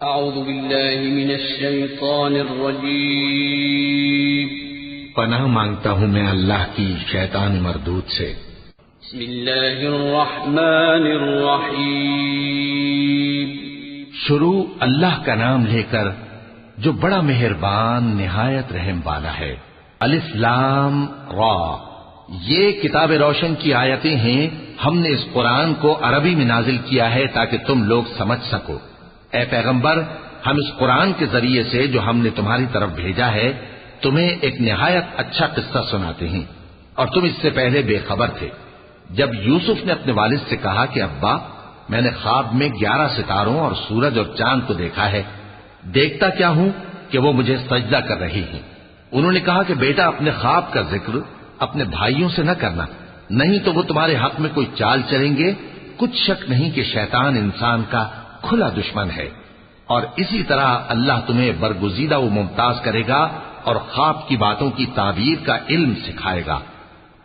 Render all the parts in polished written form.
اعوذ باللہ من الشیطان الرجیم پناہ مانگتا ہوں میں اللہ کی شیطان مردود سے۔ بسم اللہ الرحمن الرحیم شروع اللہ کا نام لے کر جو بڑا مہربان نہایت رحم والا ہے۔ الف لام را، یہ کتاب روشن کی آیتیں ہیں۔ ہم نے اس قرآن کو عربی میں نازل کیا ہے تاکہ تم لوگ سمجھ سکو۔ اے پیغمبر، ہم اس قرآن کے ذریعے سے جو ہم نے تمہاری طرف بھیجا ہے تمہیں ایک نہایت اچھا قصہ سناتے ہیں، اور تم اس سے پہلے بے خبر تھے۔ جب یوسف نے اپنے والد سے کہا کہ ابا، میں نے خواب میں 11 ستاروں اور سورج اور چاند کو دیکھا ہے، دیکھتا کیا ہوں کہ وہ مجھے سجدہ کر رہی ہیں۔ انہوں نے کہا کہ بیٹا، اپنے خواب کا ذکر اپنے بھائیوں سے نہ کرنا، نہیں تو وہ تمہارے حق میں کوئی چال چلیں گے۔ کچھ شک نہیں کہ شیطان انسان کا کھلا دشمن ہے، اور اسی طرح اللہ تمہیں برگزیدہ و ممتاز کرے گا اور خواب کی باتوں کی تعبیر کا علم سکھائے گا۔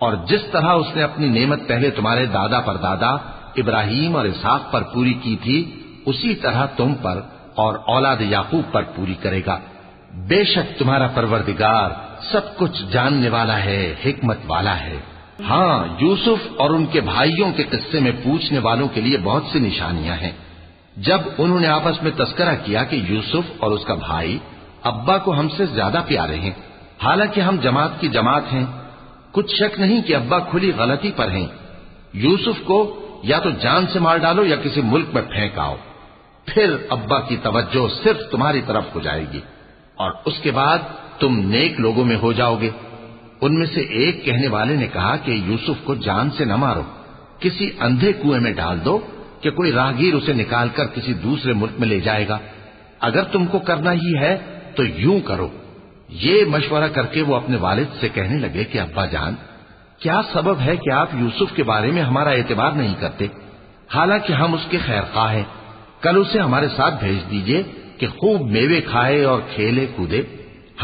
اور جس طرح اس نے اپنی نعمت پہلے تمہارے دادا پر دادا ابراہیم اور اسحاق پر پوری کی تھی، اسی طرح تم پر اور اولاد یعقوب پر پوری کرے گا۔ بے شک تمہارا پروردگار سب کچھ جاننے والا ہے، حکمت والا ہے۔ ہاں، یوسف اور ان کے بھائیوں کے قصے میں پوچھنے والوں کے لیے بہت سی نشانیاں ہیں۔ جب انہوں نے آپس میں تذکرہ کیا کہ یوسف اور اس کا بھائی ابا کو ہم سے زیادہ پیارے ہیں، حالانکہ ہم جماعت کی جماعت ہیں، کچھ شک نہیں کہ ابا کھلی غلطی پر ہیں۔ یوسف کو یا تو جان سے مار ڈالو یا کسی ملک میں پھینک آؤ، پھر ابا کی توجہ صرف تمہاری طرف ہو جائے گی، اور اس کے بعد تم نیک لوگوں میں ہو جاؤ گے۔ ان میں سے ایک کہنے والے نے کہا کہ یوسف کو جان سے نہ مارو، کسی اندھے کنویں میں ڈال دو کہ کوئی راہگیر اسے نکال کر کسی دوسرے ملک میں لے جائے گا۔ اگر تم کو کرنا ہی ہے تو یوں کرو۔ یہ مشورہ کر کے وہ اپنے والد سے کہنے لگے کہ ابا جان، کیا سبب ہے کہ آپ یوسف کے بارے میں ہمارا اعتبار نہیں کرتے؟ حالانکہ ہم اس کے خیر خواہ ہیں۔ کل اسے ہمارے ساتھ بھیج دیجئے کہ خوب میوے کھائے اور کھیلے کودے،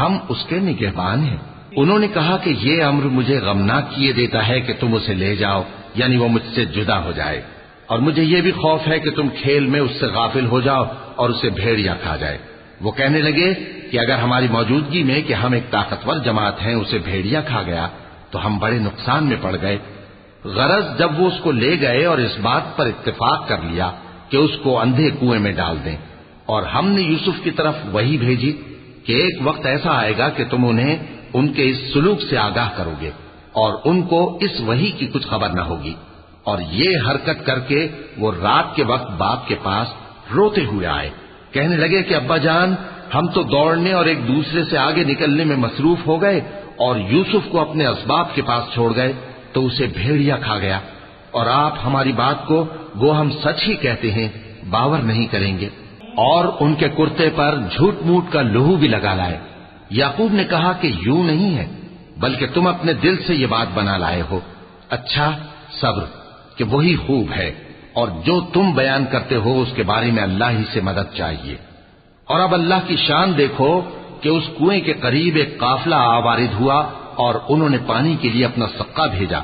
ہم اس کے نگہبان ہیں۔ انہوں نے کہا کہ یہ امر مجھے غمناک کیے دیتا ہے کہ تم اسے لے جاؤ، یعنی وہ مجھ سے جدا ہو جائے، اور مجھے یہ بھی خوف ہے کہ تم کھیل میں اس سے غافل ہو جاؤ اور اسے بھیڑیا کھا جائے۔ وہ کہنے لگے کہ اگر ہماری موجودگی میں کہ ہم ایک طاقتور جماعت ہیں اسے بھیڑیا کھا گیا تو ہم بڑے نقصان میں پڑ گئے۔ غرض جب وہ اس کو لے گئے اور اس بات پر اتفاق کر لیا کہ اس کو اندھے کنویں میں ڈال دیں، اور ہم نے یوسف کی طرف وحی بھیجی کہ ایک وقت ایسا آئے گا کہ تم انہیں ان کے اس سلوک سے آگاہ کرو گے، اور ان کو اس وحی کی کچھ خبر نہ ہوگی۔ اور یہ حرکت کر کے وہ رات کے وقت باپ کے پاس روتے ہوئے آئے، کہنے لگے کہ ابا جان، ہم تو دوڑنے اور ایک دوسرے سے آگے نکلنے میں مصروف ہو گئے اور یوسف کو اپنے اسباب کے پاس چھوڑ گئے تو اسے بھیڑیا کھا گیا، اور آپ ہماری بات کو گو ہم سچ ہی کہتے ہیں باور نہیں کریں گے۔ اور ان کے کرتے پر جھوٹ موٹ کا لہو بھی لگا لائے۔ یعقوب نے کہا کہ یوں نہیں ہے، بلکہ تم اپنے دل سے یہ بات بنا لائے ہو۔ اچھا، صبر کہ وہی خوب ہے، اور جو تم بیان کرتے ہو اس کے بارے میں اللہ ہی سے مدد چاہیے۔ اور اب اللہ کی شان دیکھو کہ اس کنویں کے قریب ایک قافلہ آوارد ہوا اور انہوں نے پانی کے لیے اپنا سقا بھیجا،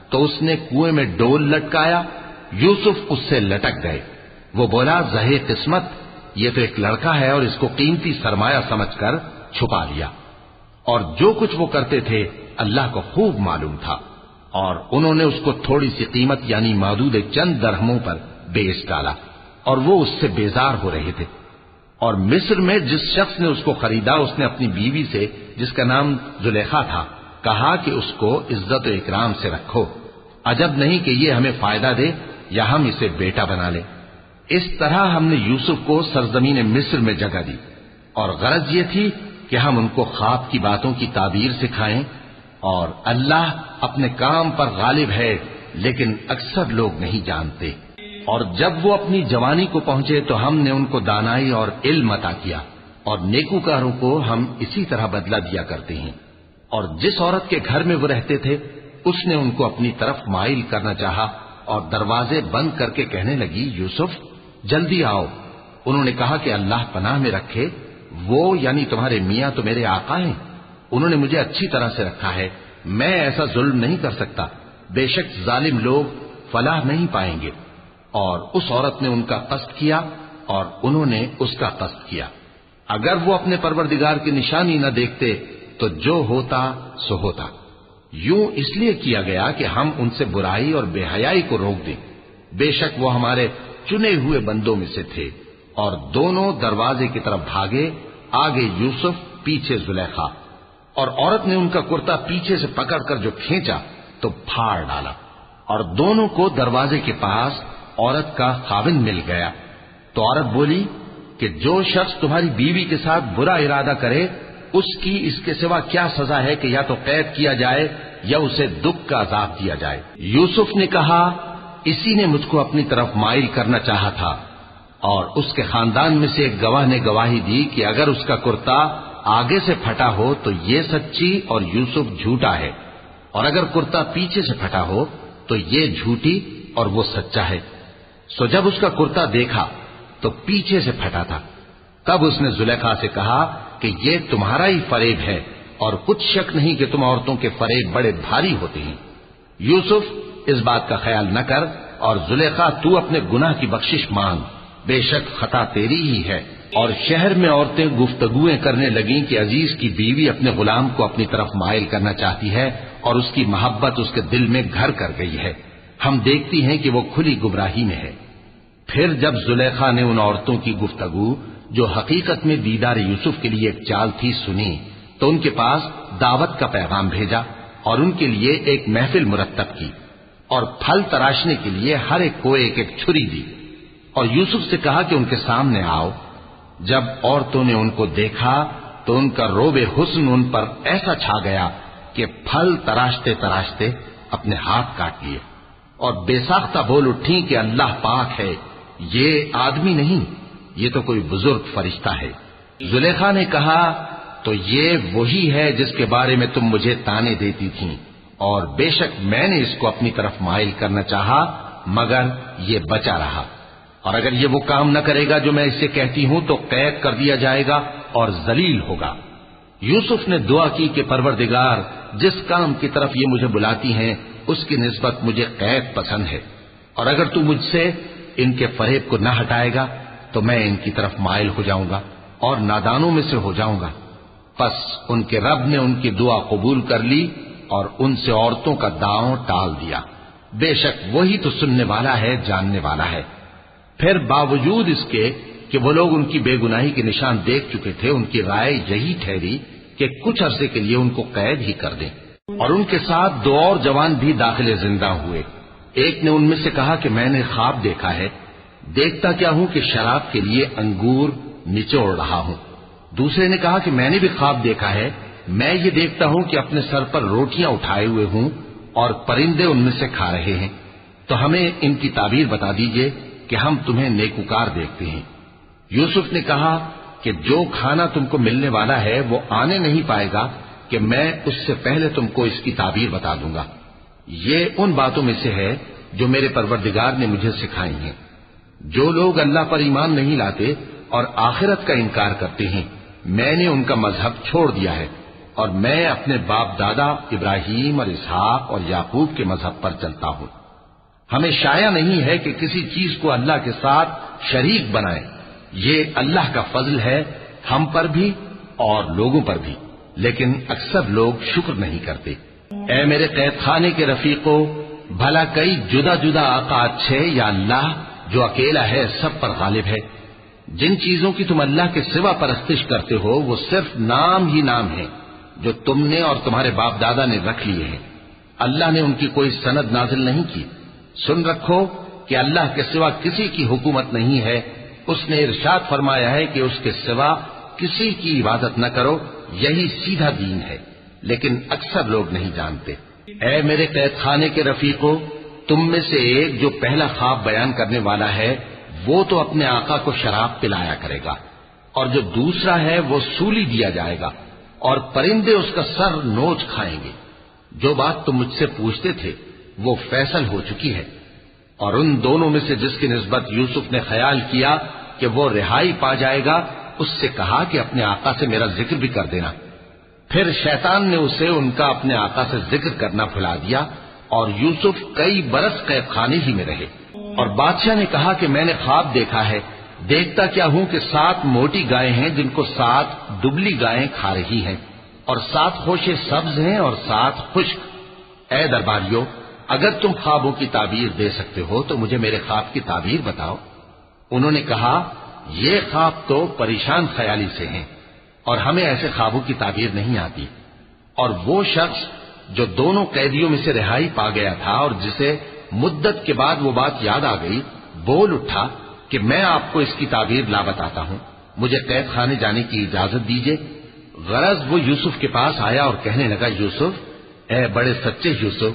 تو اس نے کنویں میں ڈول لٹکایا، یوسف اس سے لٹک گئے۔ وہ بولا، زہے قسمت، یہ تو ایک لڑکا ہے، اور اس کو قیمتی سرمایہ سمجھ کر چھپا لیا۔ اور جو کچھ وہ کرتے تھے اللہ کو خوب معلوم تھا، اور انہوں نے اس کو تھوڑی سی قیمت یعنی معدود چند درہموں پر بیچ ڈالا، اور وہ اس سے بیزار ہو رہے تھے۔ اور مصر میں جس شخص نے اس کو خریدا، اس نے اپنی بیوی سے جس کا نام زلیخا تھا کہا کہ اس کو عزت و اکرام سے رکھو، عجب نہیں کہ یہ ہمیں فائدہ دے یا ہم اسے بیٹا بنا لیں۔ اس طرح ہم نے یوسف کو سرزمین مصر میں جگہ دی، اور غرض یہ تھی کہ ہم ان کو خواب کی باتوں کی تعبیر سکھائیں۔ اور اللہ اپنے کام پر غالب ہے، لیکن اکثر لوگ نہیں جانتے۔ اور جب وہ اپنی جوانی کو پہنچے تو ہم نے ان کو دانائی اور علم عطا کیا، اور نیکوکاروں کو ہم اسی طرح بدلہ دیا کرتے ہیں۔ اور جس عورت کے گھر میں وہ رہتے تھے اس نے ان کو اپنی طرف مائل کرنا چاہا، اور دروازے بند کر کے کہنے لگی، یوسف جلدی آؤ۔ انہوں نے کہا کہ اللہ پناہ میں رکھے، وہ یعنی تمہارے میاں تو میرے آقا ہیں، انہوں نے مجھے اچھی طرح سے رکھا ہے، میں ایسا ظلم نہیں کر سکتا، بے شک ظالم لوگ فلاح نہیں پائیں گے۔ اور اس عورت نے ان کا قصد کیا اور انہوں نے اس کا قصد کیا۔ اگر وہ اپنے پروردگار کی نشانی نہ دیکھتے تو جو ہوتا سو ہوتا۔ یوں اس لیے کیا گیا کہ ہم ان سے برائی اور بے حیائی کو روک دیں۔ بے شک وہ ہمارے چنے ہوئے بندوں میں سے تھے۔ اور دونوں دروازے کی طرف بھاگے، آگے یوسف، پیچھے زلیخا، اور عورت نے ان کا کرتا پیچھے سے پکڑ کر جو کھینچا تو پھاڑ ڈالا، اور دونوں کو دروازے کے پاس عورت کا خاوند مل گیا۔ تو عورت بولی کہ جو شخص تمہاری بیوی کے ساتھ برا ارادہ کرے اس کی اس کے سوا کیا سزا ہے کہ یا تو قید کیا جائے یا اسے دکھ کا عذاب دیا جائے۔ یوسف نے کہا اسی نے مجھ کو اپنی طرف مائل کرنا چاہا تھا، اور اس کے خاندان میں سے ایک گواہ نے گواہی دی کہ اگر اس کا کرتا آگے سے پھٹا ہو تو یہ سچی اور یوسف جھوٹا ہے، اور اگر کرتا پیچھے سے پھٹا ہو تو یہ جھوٹی اور وہ سچا ہے۔ سو جب اس کا کرتا دیکھا تو پیچھے سے پھٹا تھا، تب اس نے زلیخا سے کہا کہ یہ تمہارا ہی فریب ہے، اور کچھ شک نہیں کہ تم عورتوں کے فریب بڑے بھاری ہوتے ہیں۔ یوسف اس بات کا خیال نہ کر، اور زلیخا تو اپنے گناہ کی بخشش مانگ، بے شک خطا تیری ہی ہے۔ اور شہر میں عورتیں گفتگویں کرنے لگیں کہ عزیز کی بیوی اپنے غلام کو اپنی طرف مائل کرنا چاہتی ہے اور اس کی محبت اس کے دل میں گھر کر گئی ہے، ہم دیکھتی ہیں کہ وہ کھلی گمراہی میں ہے۔ پھر جب زلیخا نے ان عورتوں کی گفتگو جو حقیقت میں دیدار یوسف کے لیے ایک چال تھی سنی، تو ان کے پاس دعوت کا پیغام بھیجا اور ان کے لیے ایک محفل مرتب کی، اور پھل تراشنے کے لیے ہر ایک کو ایک ایک چھری دی، اور یوسف سے کہا کہ ان کے سامنے آؤ۔ جب عورتوں نے ان کو دیکھا تو ان کا روب حسن ان پر ایسا چھا گیا کہ پھل تراشتے تراشتے اپنے ہاتھ کاٹ لیے، اور بے ساختہ بول اٹھی کہ اللہ پاک ہے، یہ آدمی نہیں، یہ تو کوئی بزرگ فرشتہ ہے۔ زلیخا نے کہا تو یہ وہی ہے جس کے بارے میں تم مجھے تانے دیتی تھیں، اور بے شک میں نے اس کو اپنی طرف مائل کرنا چاہا مگر یہ بچا رہا، اور اگر یہ وہ کام نہ کرے گا جو میں اسے کہتی ہوں تو قید کر دیا جائے گا اور ذلیل ہوگا۔ یوسف نے دعا کی کہ پروردگار جس کام کی طرف یہ مجھے بلاتی ہیں اس کی نسبت مجھے قید پسند ہے، اور اگر تو مجھ سے ان کے فریب کو نہ ہٹائے گا تو میں ان کی طرف مائل ہو جاؤں گا اور نادانوں میں سے ہو جاؤں گا۔ پس ان کے رب نے ان کی دعا قبول کر لی اور ان سے عورتوں کا داؤں ٹال دیا، بے شک وہی تو سننے والا ہے، جاننے والا ہے۔ پھر باوجود اس کے کہ وہ لوگ ان کی بے گناہی کے نشان دیکھ چکے تھے، ان کی رائے یہی ٹھہری کہ کچھ عرصے کے لیے ان کو قید ہی کر دیں، اور ان کے ساتھ دو اور جوان بھی داخل زندہ ہوئے۔ ایک نے ان میں سے کہا کہ میں نے خواب دیکھا ہے، دیکھتا کیا ہوں کہ شراب کے لیے انگور نچوڑ رہا ہوں۔ دوسرے نے کہا کہ میں نے بھی خواب دیکھا ہے، میں یہ دیکھتا ہوں کہ اپنے سر پر روٹیاں اٹھائے ہوئے ہوں اور پرندے ان میں سے کھا رہے ہیں، تو ہمیں ان کی تعبیر بتا دیجئے کہ ہم تمہیں نیکوکار دیکھتے ہیں۔ یوسف نے کہا کہ جو کھانا تم کو ملنے والا ہے وہ آنے نہیں پائے گا کہ میں اس سے پہلے تم کو اس کی تعبیر بتا دوں گا۔ یہ ان باتوں میں سے ہے جو میرے پروردگار نے مجھے سکھائی ہیں۔ جو لوگ اللہ پر ایمان نہیں لاتے اور آخرت کا انکار کرتے ہیں، میں نے ان کا مذہب چھوڑ دیا ہے، اور میں اپنے باپ دادا ابراہیم اور اسحاق اور یعقوب کے مذہب پر چلتا ہوں۔ ہمیں شایع نہیں ہے کہ کسی چیز کو اللہ کے ساتھ شریک بنائیں، یہ اللہ کا فضل ہے ہم پر بھی اور لوگوں پر بھی، لیکن اکثر لوگ شکر نہیں کرتے۔ اے میرے قید خانے کے رفیقو، بھلا کئی جدا جدا آقا اچھے یا اللہ جو اکیلا ہے سب پر غالب ہے؟ جن چیزوں کی تم اللہ کے سوا پرستش کرتے ہو وہ صرف نام ہی نام ہیں جو تم نے اور تمہارے باپ دادا نے رکھ لیے ہیں، اللہ نے ان کی کوئی سند نازل نہیں کی۔ سن رکھو کہ اللہ کے سوا کسی کی حکومت نہیں ہے، اس نے ارشاد فرمایا ہے کہ اس کے سوا کسی کی عبادت نہ کرو، یہی سیدھا دین ہے، لیکن اکثر لوگ نہیں جانتے۔ اے میرے قید خانے کے رفیقو، تم میں سے ایک جو پہلا خواب بیان کرنے والا ہے وہ تو اپنے آقا کو شراب پلایا کرے گا، اور جو دوسرا ہے وہ سولی دیا جائے گا، اور پرندے اس کا سر نوچ کھائیں گے۔ جو بات تم مجھ سے پوچھتے تھے وہ فیصل ہو چکی ہے۔ اور ان دونوں میں سے جس کی نسبت یوسف نے خیال کیا کہ وہ رہائی پا جائے گا، اس سے کہا کہ اپنے آقا سے میرا ذکر بھی کر دینا۔ پھر شیطان نے اسے ان کا اپنے آقا سے ذکر کرنا بھلا دیا، اور یوسف کئی برس قید خانے ہی میں رہے۔ اور بادشاہ نے کہا کہ میں نے خواب دیکھا ہے، دیکھتا کیا ہوں کہ 7 موٹی گائیں ہیں جن کو 7 دبلی گائیں کھا رہی ہیں، اور 7 خوشے سبز ہیں اور 7 خشک۔ اے درباریوں، اگر تم خوابوں کی تعبیر دے سکتے ہو تو مجھے میرے خواب کی تعبیر بتاؤ۔ انہوں نے کہا، یہ خواب تو پریشان خیالی سے ہیں اور ہمیں ایسے خوابوں کی تعبیر نہیں آتی۔ اور وہ شخص جو دونوں قیدیوں میں سے رہائی پا گیا تھا اور جسے مدت کے بعد وہ بات یاد آ گئی، بول اٹھا کہ میں آپ کو اس کی تعبیر لا بتاتا ہوں، مجھے قید خانے جانے کی اجازت دیجیے۔ غرض وہ یوسف کے پاس آیا اور کہنے لگا، یوسف، اے بڑے سچے یوسف،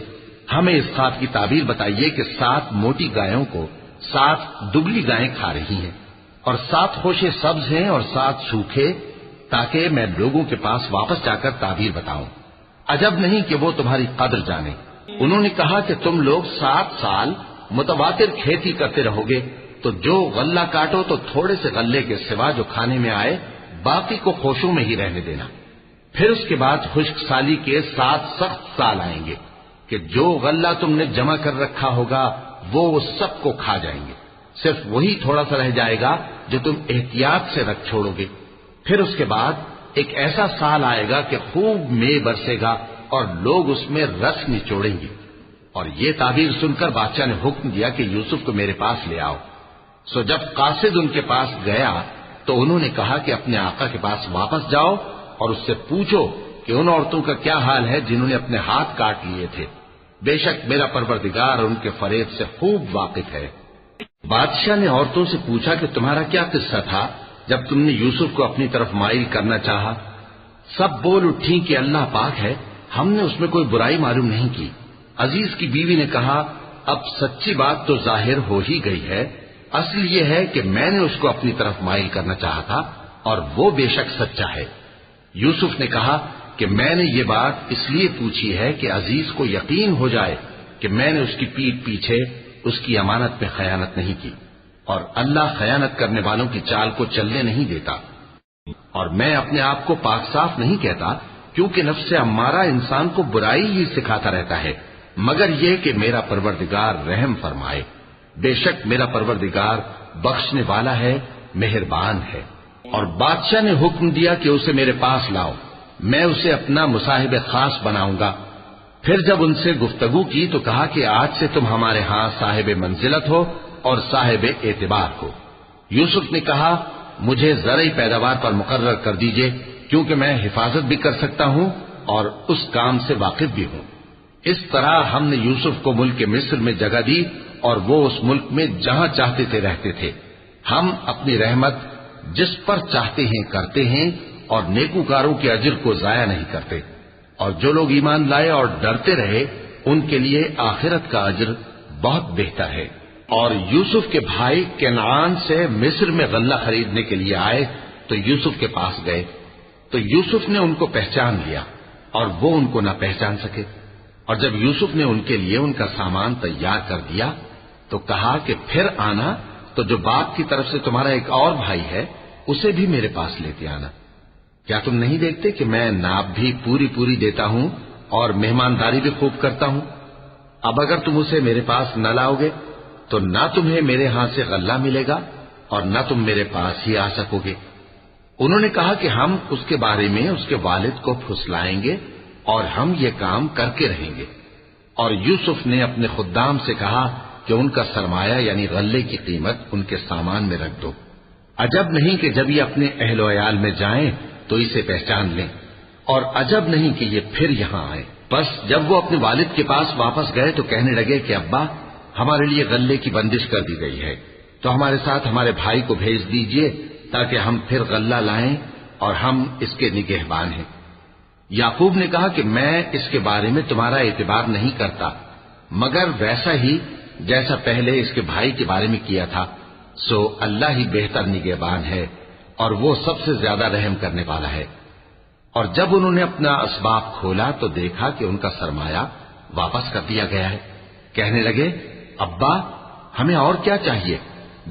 ہمیں اس خواب کی تعبیر بتائیے کہ 7 موٹی گایوں کو 7 دبلی گائیں کھا رہی ہیں، اور 7 خوشے سبز ہیں اور 7 سوکھے، تاکہ میں لوگوں کے پاس واپس جا کر تعبیر بتاؤں۔ عجب نہیں کہ وہ تمہاری قدر جانے۔ انہوں نے کہا کہ تم لوگ 7 سال متواتر کھیتی کرتے رہو گے، تو جو غلہ کاٹو تو تھوڑے سے غلے کے سوا جو کھانے میں آئے باقی کو خوشوں میں ہی رہنے دینا۔ پھر اس کے بعد خشک سالی کے 7 سخت سال آئیں گے کہ جو غلہ تم نے جمع کر رکھا ہوگا وہ سب کو کھا جائیں گے، صرف وہی تھوڑا سا رہ جائے گا جو تم احتیاط سے رکھ چھوڑو گے۔ پھر اس کے بعد ایک ایسا سال آئے گا کہ خوب مے برسے گا اور لوگ اس میں رس نچوڑیں گے۔ اور یہ تعبیر سن کر بادشاہ نے حکم دیا کہ یوسف کو میرے پاس لے آؤ۔ سو جب قاصد ان کے پاس گیا تو انہوں نے کہا کہ اپنے آقا کے پاس واپس جاؤ اور اس سے پوچھو کہ ان عورتوں کا کیا حال ہے جنہوں نے اپنے ہاتھ کاٹ لیے تھے، بے شک میرا پروردگار ان کے فریب سے خوب واقف ہے۔ بادشاہ نے عورتوں سے پوچھا کہ تمہارا کیا قصہ تھا جب تم نے یوسف کو اپنی طرف مائل کرنا چاہا؟ سب بول اٹھی کہ اللہ پاک ہے، ہم نے اس میں کوئی برائی معلوم نہیں کی۔ عزیز کی بیوی نے کہا، اب سچی بات تو ظاہر ہو ہی گئی ہے، اصل یہ ہے کہ میں نے اس کو اپنی طرف مائل کرنا چاہا تھا اور وہ بے شک سچا ہے۔ یوسف نے کہا کہ میں نے یہ بات اس لیے پوچھی ہے کہ عزیز کو یقین ہو جائے کہ میں نے اس کی پیٹھ پیچھے اس کی امانت میں خیانت نہیں کی، اور اللہ خیانت کرنے والوں کی چال کو چلنے نہیں دیتا۔ اور میں اپنے آپ کو پاک صاف نہیں کہتا، کیونکہ نفس امارہ انسان کو برائی ہی سکھاتا رہتا ہے، مگر یہ کہ میرا پروردگار رحم فرمائے، بے شک میرا پروردگار بخشنے والا ہے، مہربان ہے۔ اور بادشاہ نے حکم دیا کہ اسے میرے پاس لاؤ، میں اسے اپنا مصاحب خاص بناؤں گا۔ پھر جب ان سے گفتگو کی تو کہا کہ آج سے تم ہمارے ہاں صاحب منزلت ہو اور صاحب اعتبار ہو۔ یوسف نے کہا، مجھے زرعی پیداوار پر مقرر کر دیجئے، کیونکہ میں حفاظت بھی کر سکتا ہوں اور اس کام سے واقف بھی ہوں۔ اس طرح ہم نے یوسف کو ملک مصر میں جگہ دی اور وہ اس ملک میں جہاں چاہتے تھے رہتے تھے۔ ہم اپنی رحمت جس پر چاہتے ہیں کرتے ہیں اور نیکوکاروں کے اجر کو ضائع نہیں کرتے، اور جو لوگ ایمان لائے اور ڈرتے رہے ان کے لیے آخرت کا اجر بہت بہتر ہے۔ اور یوسف کے بھائی کنعان سے مصر میں غلہ خریدنے کے لیے آئے تو یوسف کے پاس گئے، تو یوسف نے ان کو پہچان لیا اور وہ ان کو نہ پہچان سکے۔ اور جب یوسف نے ان کے لیے ان کا سامان تیار کر دیا تو کہا کہ پھر آنا تو جو باپ کی طرف سے تمہارا ایک اور بھائی ہے اسے بھی میرے پاس لیتے آنا۔ کیا تم نہیں دیکھتے کہ میں ناپ بھی پوری دیتا ہوں اور مہمانداری بھی خوب کرتا ہوں؟ اب اگر تم اسے میرے پاس نہ لاؤ گے تو نہ تمہیں میرے ہاں سے غلہ ملے گا اور نہ تم میرے پاس ہی آ سکو گے۔ انہوں نے کہا کہ ہم اس کے بارے میں اس کے والد کو پھسلائیں گے اور ہم یہ کام کر کے رہیں گے۔ اور یوسف نے اپنے خدام سے کہا کہ ان کا سرمایہ یعنی غلے کی قیمت ان کے سامان میں رکھ دو۔ عجب نہیں کہ جب یہ اپنے اہل و عیال میں جائیں تو اسے پہچان لیں، اور عجب نہیں کہ یہ پھر یہاں آئے۔ بس جب وہ اپنے والد کے پاس واپس گئے تو کہنے لگے کہ ابا، ہمارے لیے غلے کی بندش کر دی گئی ہے، تو ہمارے ساتھ ہمارے بھائی کو بھیج دیجئے تاکہ ہم پھر غلہ لائیں اور ہم اس کے نگہبان ہیں۔ یعقوب نے کہا کہ میں اس کے بارے میں تمہارا اعتبار نہیں کرتا، مگر ویسا ہی جیسا پہلے اس کے بھائی کے بارے میں کیا تھا، سو اللہ ہی بہتر نگہبان ہے اور وہ سب سے زیادہ رحم کرنے والا ہے۔ اور جب انہوں نے اپنا اسباب کھولا تو دیکھا کہ ان کا سرمایہ واپس کر دیا گیا ہے۔ کہنے لگے، ابا ہمیں اور کیا چاہیے؟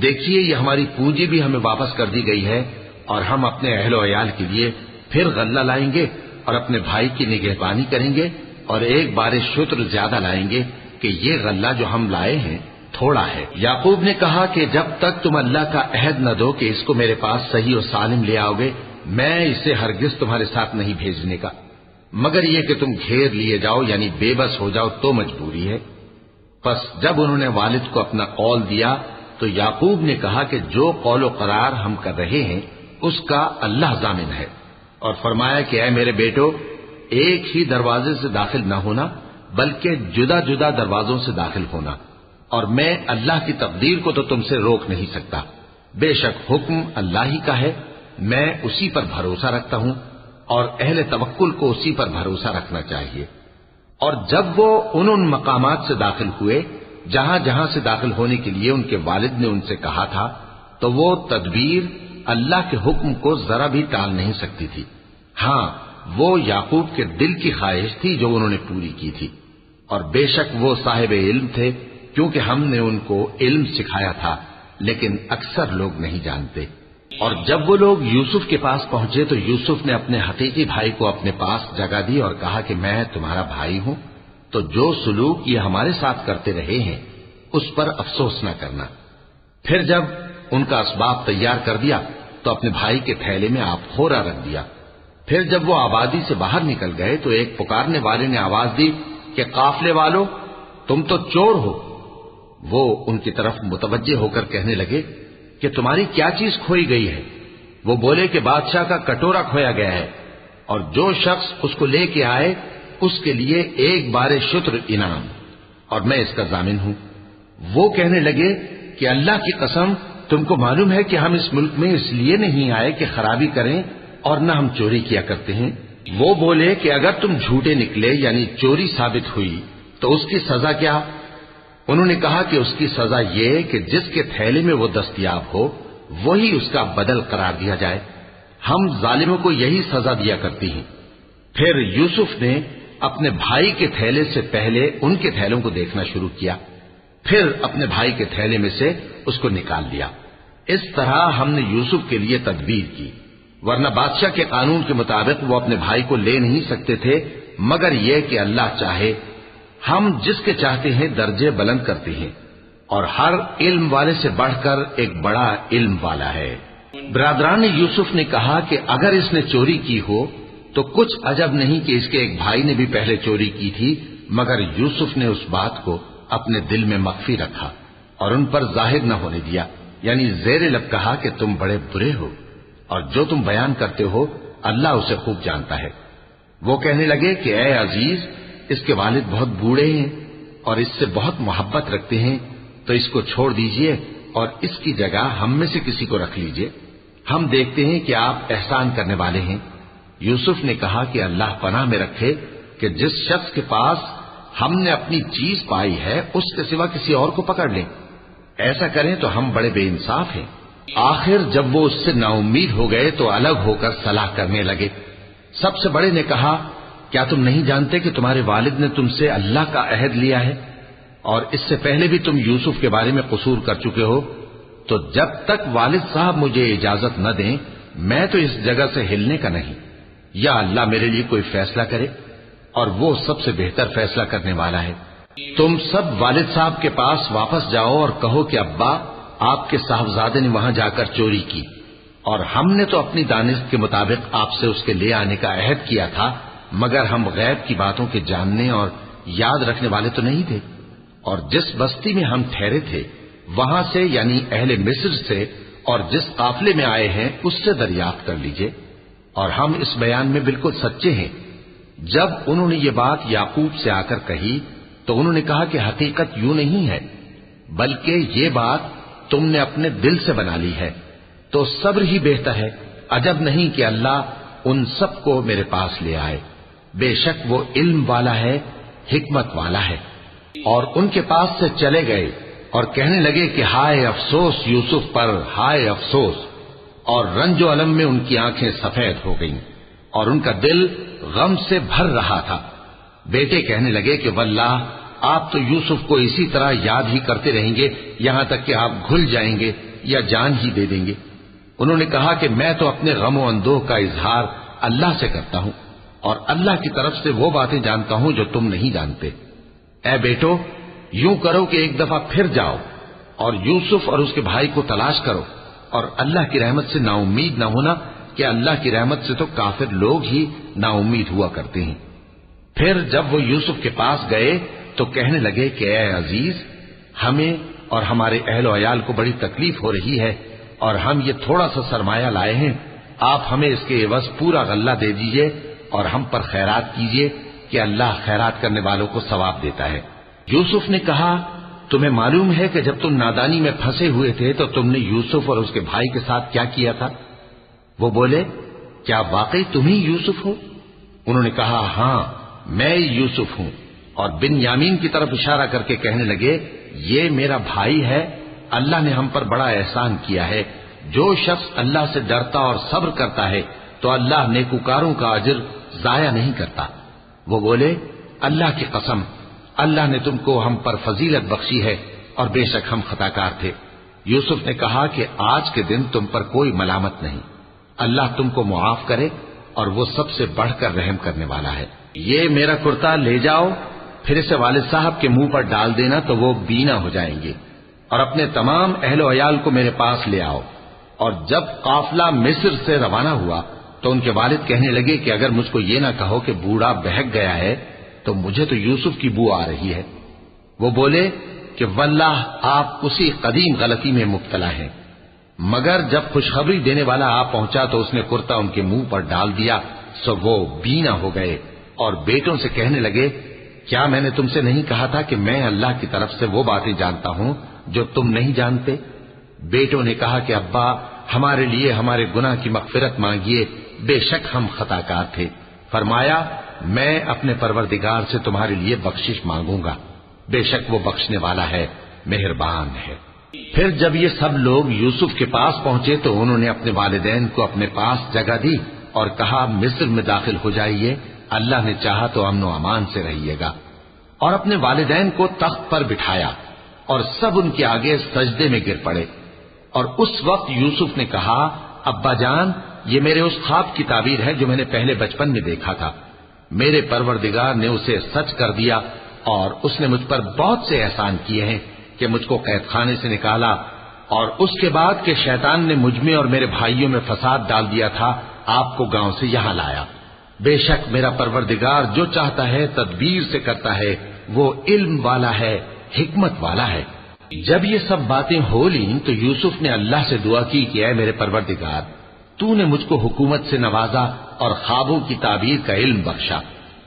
دیکھیے یہ ہماری پونجی بھی ہمیں واپس کر دی گئی ہے، اور ہم اپنے اہل و عیال کے لیے پھر غلہ لائیں گے اور اپنے بھائی کی نگہبانی کریں گے، اور ایک بار شتر زیادہ لائیں گے کہ یہ غلہ جو ہم لائے ہیں تھوڑا ہے۔ یعقوب نے کہا کہ جب تک تم اللہ کا عہد نہ دو کہ اس کو میرے پاس صحیح و سالم لے آؤ گے، میں اسے ہرگز تمہارے ساتھ نہیں بھیجنے کا، مگر یہ کہ تم گھیر لیے جاؤ یعنی بے بس ہو جاؤ تو مجبوری ہے۔ پس جب انہوں نے والد کو اپنا قول دیا تو یعقوب نے کہا کہ جو قول و قرار ہم کر رہے ہیں اس کا اللہ ضامن ہے، اور فرمایا کہ اے میرے بیٹو، ایک ہی دروازے سے داخل نہ ہونا بلکہ جدا جدا دروازوں سے داخل ہونا، اور میں اللہ کی تقدیر کو تو تم سے روک نہیں سکتا، بے شک حکم اللہ ہی کا ہے، میں اسی پر بھروسہ رکھتا ہوں اور اہل توکل کو اسی پر بھروسہ رکھنا چاہیے۔ اور جب وہ ان مقامات سے داخل ہوئے جہاں جہاں سے داخل ہونے کے لیے ان کے والد نے ان سے کہا تھا، تو وہ تدبیر اللہ کے حکم کو ذرا بھی ٹال نہیں سکتی تھی۔ ہاں، وہ یعقوب کے دل کی خواہش تھی جو انہوں نے پوری کی تھی، اور بے شک وہ صاحب علم تھے کیونکہ ہم نے ان کو علم سکھایا تھا، لیکن اکثر لوگ نہیں جانتے۔ اور جب وہ لوگ یوسف کے پاس پہنچے تو یوسف نے اپنے حقیقی بھائی کو اپنے پاس جگہ دی اور کہا کہ میں تمہارا بھائی ہوں، تو جو سلوک یہ ہمارے ساتھ کرتے رہے ہیں اس پر افسوس نہ کرنا۔ پھر جب ان کا اسباب تیار کر دیا تو اپنے بھائی کے تھیلے میں آپ خورا رکھ دیا۔ پھر جب وہ آبادی سے باہر نکل گئے تو ایک پکارنے والے نے آواز دی کہ قافلے والو، تم تو چور ہو۔ وہ ان کی طرف متوجہ ہو کر کہنے لگے کہ تمہاری کیا چیز کھوئی گئی ہے؟ وہ بولے کہ بادشاہ کا کٹورا کھویا گیا ہے، اور جو شخص اس کو لے کے آئے اس کے لیے ایک بار شتر انعام، اور میں اس کا ضامن ہوں۔ وہ کہنے لگے کہ اللہ کی قسم، تم کو معلوم ہے کہ ہم اس ملک میں اس لیے نہیں آئے کہ خرابی کریں اور نہ ہم چوری کیا کرتے ہیں۔ وہ بولے کہ اگر تم جھوٹے نکلے یعنی چوری ثابت ہوئی تو اس کی سزا کیا؟ انہوں نے کہا کہ اس کی سزا یہ کہ جس کے تھیلے میں وہ دستیاب ہو وہی اس کا بدل قرار دیا جائے، ہم ظالموں کو یہی سزا دیا کرتی ہیں۔ پھر یوسف نے اپنے بھائی کے تھیلے سے پہلے ان کے تھیلوں کو دیکھنا شروع کیا، پھر اپنے بھائی کے تھیلے میں سے اس کو نکال لیا۔ اس طرح ہم نے یوسف کے لیے تدبیر کی، ورنہ بادشاہ کے قانون کے مطابق وہ اپنے بھائی کو لے نہیں سکتے تھے، مگر یہ کہ اللہ چاہے، ہم جس کے چاہتے ہیں درجے بلند کرتے ہیں، اور ہر علم والے سے بڑھ کر ایک بڑا علم والا ہے۔ برادران یوسف نے کہا کہ اگر اس نے چوری کی ہو تو کچھ عجب نہیں کہ اس کے ایک بھائی نے بھی پہلے چوری کی تھی، مگر یوسف نے اس بات کو اپنے دل میں مخفی رکھا اور ان پر ظاہر نہ ہونے دیا، یعنی زیر لب کہا کہ تم بڑے برے ہو، اور جو تم بیان کرتے ہو اللہ اسے خوب جانتا ہے۔ وہ کہنے لگے کہ اے عزیز، اس کے والد بہت بوڑھے ہیں اور اس سے بہت محبت رکھتے ہیں، تو اس کو چھوڑ دیجئے اور اس کی جگہ ہم میں سے کسی کو رکھ لیجئے، ہم دیکھتے ہیں کہ آپ احسان کرنے والے ہیں۔ یوسف نے کہا کہ اللہ پناہ میں رکھے کہ جس شخص کے پاس ہم نے اپنی چیز پائی ہے اس کے سوا کسی اور کو پکڑ لیں، ایسا کریں تو ہم بڑے بے انصاف ہیں۔ آخر جب وہ اس سے نا امید ہو گئے تو الگ ہو کر صلاح کرنے لگے۔ سب سے بڑے نے کہا کیا تم نہیں جانتے کہ تمہارے والد نے تم سے اللہ کا عہد لیا ہے، اور اس سے پہلے بھی تم یوسف کے بارے میں قصور کر چکے ہو، تو جب تک والد صاحب مجھے اجازت نہ دیں میں تو اس جگہ سے ہلنے کا نہیں، یا اللہ میرے لیے کوئی فیصلہ کرے، اور وہ سب سے بہتر فیصلہ کرنے والا ہے۔ تم سب والد صاحب کے پاس واپس جاؤ اور کہو کہ ابا، آپ کے صاحبزادے نے وہاں جا کر چوری کی، اور ہم نے تو اپنی دانش کے مطابق آپ سے اس کے لے آنے کا عہد کیا تھا، مگر ہم غیب کی باتوں کے جاننے اور یاد رکھنے والے تو نہیں تھے، اور جس بستی میں ہم ٹھہرے تھے وہاں سے یعنی اہل مصر سے اور جس قافلے میں آئے ہیں اس سے دریافت کر لیجئے، اور ہم اس بیان میں بالکل سچے ہیں۔ جب انہوں نے یہ بات یعقوب سے آ کر کہی تو انہوں نے کہا کہ حقیقت یوں نہیں ہے، بلکہ یہ بات تم نے اپنے دل سے بنا لی ہے، تو صبر ہی بہتر ہے، عجب نہیں کہ اللہ ان سب کو میرے پاس لے آئے، بے شک وہ علم والا ہے، حکمت والا ہے۔ اور ان کے پاس سے چلے گئے اور کہنے لگے کہ ہائے افسوس یوسف پر، ہائے افسوس، اور رنج و الم میں ان کی آنکھیں سفید ہو گئیں اور ان کا دل غم سے بھر رہا تھا۔ بیٹے کہنے لگے کہ واللہ آپ تو یوسف کو اسی طرح یاد ہی کرتے رہیں گے یہاں تک کہ آپ گھل جائیں گے یا جان ہی دے دیں گے۔ انہوں نے کہا کہ میں تو اپنے غم و اندوہ کا اظہار اللہ سے کرتا ہوں، اور اللہ کی طرف سے وہ باتیں جانتا ہوں جو تم نہیں جانتے۔ اے بیٹو، یوں کرو کہ ایک دفعہ پھر جاؤ اور یوسف اور اس کے بھائی کو تلاش کرو، اور اللہ کی رحمت سے نا امید نہ ہونا کہ اللہ کی رحمت سے تو کافر لوگ ہی نا امید ہوا کرتے ہیں۔ پھر جب وہ یوسف کے پاس گئے تو کہنے لگے کہ اے عزیز، ہمیں اور ہمارے اہل و عیال کو بڑی تکلیف ہو رہی ہے، اور ہم یہ تھوڑا سا سرمایہ لائے ہیں، آپ ہمیں اس کے عوض پورا غلہ دے دیجئے اور ہم پر خیرات کیجئے کہ اللہ خیرات کرنے والوں کو ثواب دیتا ہے۔ یوسف نے کہا، تمہیں معلوم ہے کہ جب تم نادانی میں پھنسے ہوئے تھے تو تم نے یوسف اور اس کے بھائی کے ساتھ کیا کیا تھا؟ وہ بولے، کیا واقعی تم ہی یوسف ہو؟ انہوں نے کہا، ہاں میں یوسف ہوں، اور بن یامین کی طرف اشارہ کر کے کہنے لگے، یہ میرا بھائی ہے، اللہ نے ہم پر بڑا احسان کیا ہے۔ جو شخص اللہ سے ڈرتا اور صبر کرتا ہے تو اللہ نیکوکاروں کا اجر ضائع نہیں کرتا۔ وہ بولے، اللہ کی قسم، اللہ نے تم کو ہم پر فضیلت بخشی ہے اور بے شک ہم خطا کار تھے۔ یوسف نے کہا کہ آج کے دن تم پر کوئی ملامت نہیں، اللہ تم کو معاف کرے اور وہ سب سے بڑھ کر رحم کرنے والا ہے۔ یہ میرا کرتا لے جاؤ، پھر اسے والد صاحب کے منہ پر ڈال دینا تو وہ بینا ہو جائیں گے، اور اپنے تمام اہل و عیال کو میرے پاس لے آؤ۔ اور جب قافلہ مصر سے روانہ ہوا تو ان کے والد کہنے لگے کہ اگر مجھ کو یہ نہ کہو کہ بوڑھا بہک گیا ہے تو مجھے تو یوسف کی بو آ رہی ہے۔ وہ بولے کہ واللہ آپ اسی قدیم غلطی میں مبتلا ہیں۔ مگر جب خوشخبری دینے والا آ پہنچا تو اس نے کرتا ان کے منہ پر ڈال دیا، سو وہ بینا ہو گئے اور بیٹوں سے کہنے لگے، کیا میں نے تم سے نہیں کہا تھا کہ میں اللہ کی طرف سے وہ باتیں جانتا ہوں جو تم نہیں جانتے؟ بیٹوں نے کہا کہ ابا، ہمارے لیے ہمارے گناہ کی مغفرت مانگیے، بے شک ہم خطا کار تھے۔ فرمایا، میں اپنے پروردگار سے تمہارے لیے بخشش مانگوں گا، بے شک وہ بخشنے والا ہے، مہربان ہے۔ پھر جب یہ سب لوگ یوسف کے پاس پہنچے تو انہوں نے اپنے والدین کو اپنے پاس جگہ دی اور کہا، مصر میں داخل ہو جائیے، اللہ نے چاہا تو امن و امان سے رہیے گا۔ اور اپنے والدین کو تخت پر بٹھایا اور سب ان کے آگے سجدے میں گر پڑے۔ اور اس وقت یوسف نے کہا، ابا جان، یہ میرے اس خواب کی تعبیر ہے جو میں نے پہلے بچپن میں دیکھا تھا۔ میرے پروردگار نے اسے سچ کر دیا اور اس نے مجھ پر بہت سے احسان کیے ہیں کہ مجھ کو قید خانے سے نکالا، اور اس کے بعد کہ شیطان نے مجھ میں اور میرے بھائیوں میں فساد ڈال دیا تھا، آپ کو گاؤں سے یہاں لایا۔ بے شک میرا پروردگار جو چاہتا ہے تدبیر سے کرتا ہے، وہ علم والا ہے، حکمت والا ہے۔ جب یہ سب باتیں ہو لیں تو یوسف نے اللہ سے دعا کی کہ اے میرے پروردگار، تو نے مجھ کو حکومت سے نوازا اور خوابوں کی تعبیر کا علم بخشا۔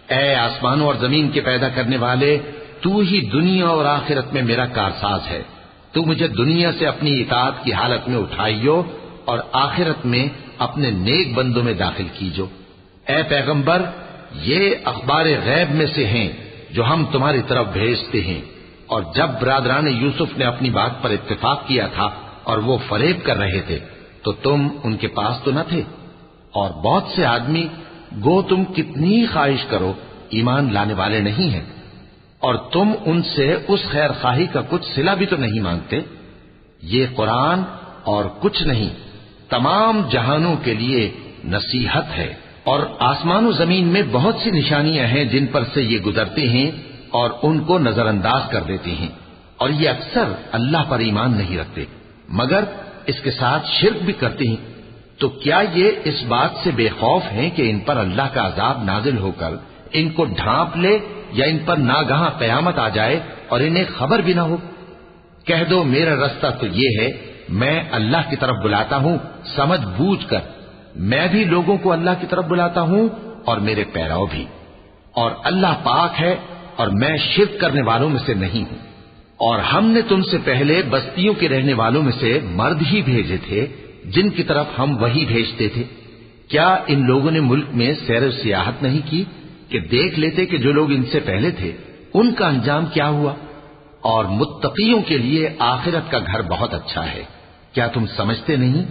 اے آسمانوں اور زمین کے پیدا کرنے والے، تو ہی دنیا اور آخرت میں میرا کارساز ہے۔ تو مجھے دنیا سے اپنی اطاعت کی حالت میں اٹھائیو اور آخرت میں اپنے نیک بندوں میں داخل کیجو۔ اے پیغمبر، یہ اخبار غیب میں سے ہیں جو ہم تمہاری طرف بھیجتے ہیں۔ اور جب برادران یوسف نے اپنی بات پر اتفاق کیا تھا اور وہ فریب کر رہے تھے تو تم ان کے پاس تو نہ تھے، اور بہت سے آدمی گو تم کتنی خواہش کرو ایمان لانے والے نہیں ہیں، اور تم ان سے اس خیر خواہی کا کچھ صلہ بھی تو نہیں مانگتے۔ یہ قرآن اور کچھ نہیں، تمام جہانوں کے لیے نصیحت ہے، اور آسمان و زمین میں بہت سی نشانیاں ہیں جن پر سے یہ گزرتے ہیں اور ان کو نظر انداز کر دیتے ہیں، اور یہ اکثر اللہ پر ایمان نہیں رکھتے مگر اس کے ساتھ شرک بھی کرتے ہیں۔ تو کیا یہ اس بات سے بے خوف ہیں کہ ان پر اللہ کا عذاب نازل ہو کر ان کو ڈھانپ لے، یا ان پر ناگہاں قیامت آ جائے اور انہیں خبر بھی نہ ہو؟ کہہ دو میرا راستہ تو یہ ہے، میں اللہ کی طرف بلاتا ہوں سمجھ بوجھ کر، میں بھی لوگوں کو اللہ کی طرف بلاتا ہوں اور میرے پیرو بھی، اور اللہ پاک ہے اور میں شرک کرنے والوں میں سے نہیں ہوں۔ اور ہم نے تم سے پہلے بستیوں کے رہنے والوں میں سے مرد ہی بھیجے تھے جن کی طرف ہم وہی بھیجتے تھے۔ کیا ان لوگوں نے ملک میں سیر و سیاحت نہیں کی کہ دیکھ لیتے کہ جو لوگ ان سے پہلے تھے ان کا انجام کیا ہوا؟ اور متقیوں کے لیے آخرت کا گھر بہت اچھا ہے، کیا تم سمجھتے نہیں؟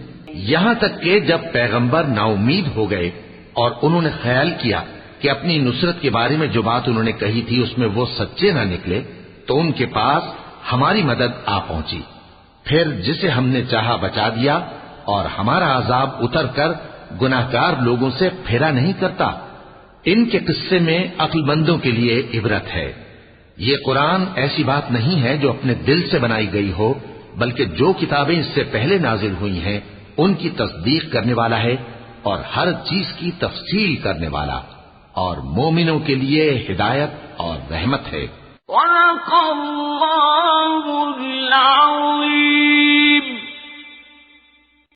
یہاں تک کہ جب پیغمبر نا امید ہو گئے اور انہوں نے خیال کیا کہ اپنی نصرت کے بارے میں جو بات انہوں نے کہی تھی اس میں وہ سچے نہ نکلے، تو ان کے پاس ہماری مدد آ پہنچی، پھر جسے ہم نے چاہا بچا دیا، اور ہمارا عذاب اتر کر گناہگار لوگوں سے پھیرا نہیں کرتا۔ ان کے قصے میں عقل مندوں کے لیے عبرت ہے۔ یہ قرآن ایسی بات نہیں ہے جو اپنے دل سے بنائی گئی ہو، بلکہ جو کتابیں اس سے پہلے نازل ہوئی ہیں ان کی تصدیق کرنے والا ہے اور ہر چیز کی تفصیل کرنے والا، اور مومنوں کے لیے ہدایت اور رحمت ہے۔ وَلَقَ اللَّهُ